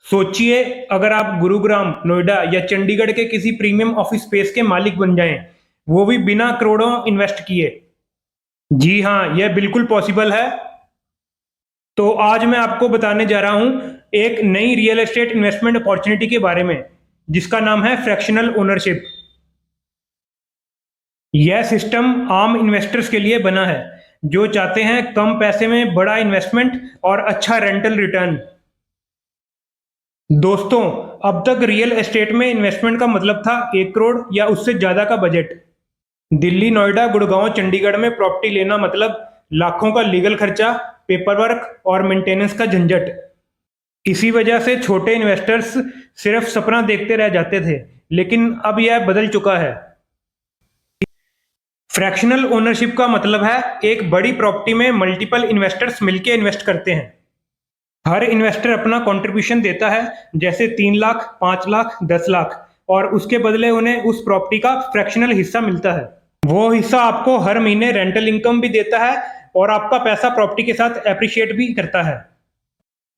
सोचिए, अगर आप गुरुग्राम, नोएडा या चंडीगढ़ के किसी प्रीमियम ऑफिस स्पेस के मालिक बन जाएं, वो भी बिना करोड़ों इन्वेस्ट किए। जी हाँ, यह बिल्कुल पॉसिबल है। तो आज मैं आपको बताने जा रहा हूं एक नई रियल एस्टेट इन्वेस्टमेंट अपॉर्चुनिटी के बारे में, जिसका नाम है फ्रैक्शनल ओनरशिप। यह सिस्टम आम इन्वेस्टर्स के लिए बना है, जो चाहते हैं कम पैसे में बड़ा इन्वेस्टमेंट और अच्छा रेंटल रिटर्न। दोस्तों, अब तक रियल एस्टेट में इन्वेस्टमेंट का मतलब था 1 करोड़ या उससे ज्यादा का बजट। दिल्ली, नोएडा, गुड़गांव, चंडीगढ़ में प्रॉपर्टी लेना मतलब लाखों का लीगल खर्चा, पेपर वर्क और मेंटेनेंस का झंझट। इसी वजह से छोटे इन्वेस्टर्स सिर्फ सपना देखते रह जाते थे, लेकिन अब यह बदल चुका है। फ्रैक्शनल ओनरशिप का मतलब है एक बड़ी प्रॉपर्टी में मल्टीपल इन्वेस्टर्स मिलकर इन्वेस्ट करते हैं। हर इन्वेस्टर अपना कंट्रीब्यूशन देता है, जैसे 3 लाख, 5 लाख, 10 लाख, और उसके बदले उन्हें उस प्रॉपर्टी का फ्रैक्शनल हिस्सा मिलता है। वो हिस्सा आपको हर महीने रेंटल इनकम भी देता है और आपका पैसा प्रॉपर्टी के साथ एप्रिशिएट भी करता है।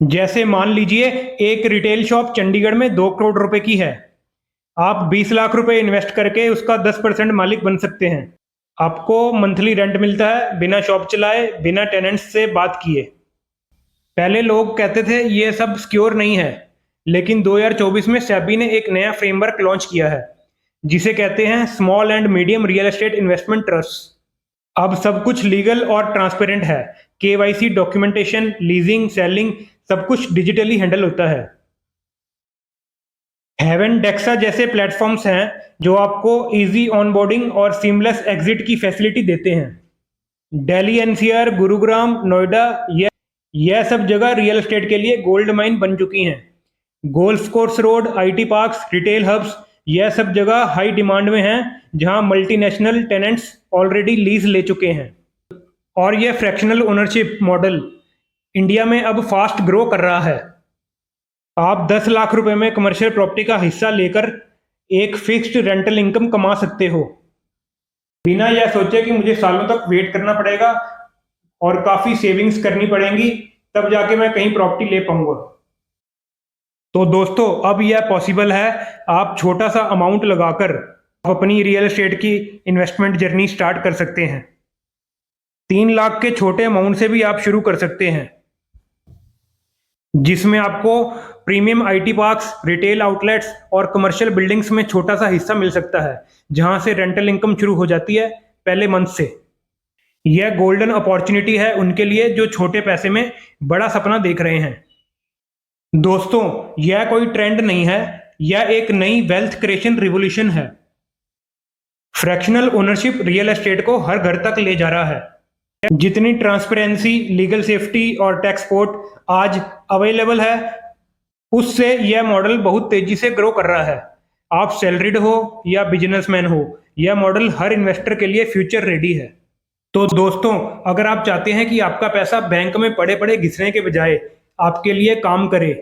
जैसे मान लीजिए, एक रिटेल शॉप चंडीगढ़ में 2 करोड़ रुपए की है। आप 20 लाख रुपए इन्वेस्ट करके उसका 10% मालिक बन सकते हैं। आपको मंथली रेंट मिलता है, बिना शॉप चलाए, बिना टेनेंट्स से बात किए। पहले लोग कहते थे ये सब सिक्योर नहीं है, लेकिन 2024 में सेबी ने एक नया फ्रेमवर्क लॉन्च किया है, जिसे कहते हैं small and medium real estate investment trust. अब सब कुछ लीगल और ट्रांसपेरेंट है। केवाईसी, डॉक्यूमेंटेशन, लीजिंग, सेलिंग, सब कुछ डिजिटली हैंडल होता है। हेवन डेक्सा जैसे प्लेटफॉर्म्स हैं जो आपको इजी ऑनबोर्डिंग और सीमलेस एग्जिट की फैसिलिटी देते हैं। दिल्ली एनसीआर, गुरुग्राम, नोएडा, यह सब जगह रियल एस्टेट के लिए गोल्ड माइन बन चुकी हैं। Golf course road, IT parks, retail hubs, यह सब जगह हाई डिमांड में हैं, जहां मल्टीनेशनल टेनेंट्स ऑलरेडी लीज ले चुके हैं। और यह फ्रैक्शनल ओनरशिप मॉडल इंडिया में अब फास्ट ग्रो कर रहा है। आप 10 लाख रुपए में कमर्शियल प्रॉपर्टी का हिस्सा लेकर एक फिक्स्ड रेंटल इनकम कमा सकते हो, बिना यह सोचे कि मुझे सालों तक वेट करना पड़ेगा और काफी सेविंग्स करनी पड़ेंगी, तब जाके मैं कहीं प्रॉपर्टी ले पाऊंगा। तो दोस्तों, अब यह पॉसिबल है। आप छोटा सा अमाउंट लगाकर आप अपनी रियल एस्टेट की इन्वेस्टमेंट जर्नी स्टार्ट कर सकते हैं। 3 लाख के छोटे अमाउंट से भी आप शुरू कर सकते हैं, जिसमें आपको premium IT parks, retail outlets और कमर्शियल बिल्डिंग्स में छोटा सा हिस्सा मिल सकता है, जहां से रेंटल इनकम शुरू हो जाती है पहले मंथ से। यह गोल्डन अपॉर्चुनिटी है उनके लिए जो छोटे पैसे में बड़ा सपना देख रहे हैं। दोस्तों, यह कोई ट्रेंड नहीं है, यह एक नई वेल्थ क्रिएशन रिवॉल्यूशन है। फ्रैक्शनल ओनरशिप रियल एस्टेट को हर घर तक ले जा रहा है। जितनी ट्रांसपेरेंसी, लीगल सेफ्टी और टैक्स सपोर्ट आज अवेलेबल है, उससे यह मॉडल बहुत तेजी से ग्रो कर रहा है। आप सैलरीड हो या बिजनेसमैन हो, यह मॉडल हर इन्वेस्टर के लिए फ्यूचर रेडी है। तो दोस्तों, अगर आप चाहते हैं कि आपका पैसा बैंक में पड़े पड़े घिसने के बजाय आपके लिए काम करे,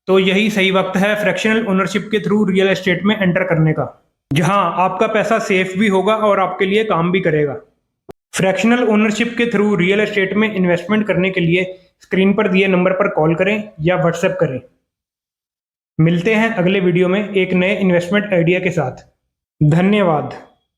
तो यही सही वक्त है फ्रैक्शनल ओनरशिप के थ्रू रियल एस्टेट में एंटर करने का, जहां आपका पैसा सेफ भी होगा और आपके लिए काम भी करेगा। फ्रैक्शनल ओनरशिप के थ्रू रियल एस्टेट में इन्वेस्टमेंट करने के लिए स्क्रीन पर दिए नंबर पर कॉल करें या व्हाट्सएप करें। मिलते हैं अगले वीडियो में एक नए इन्वेस्टमेंट आइडिया के साथ। धन्यवाद।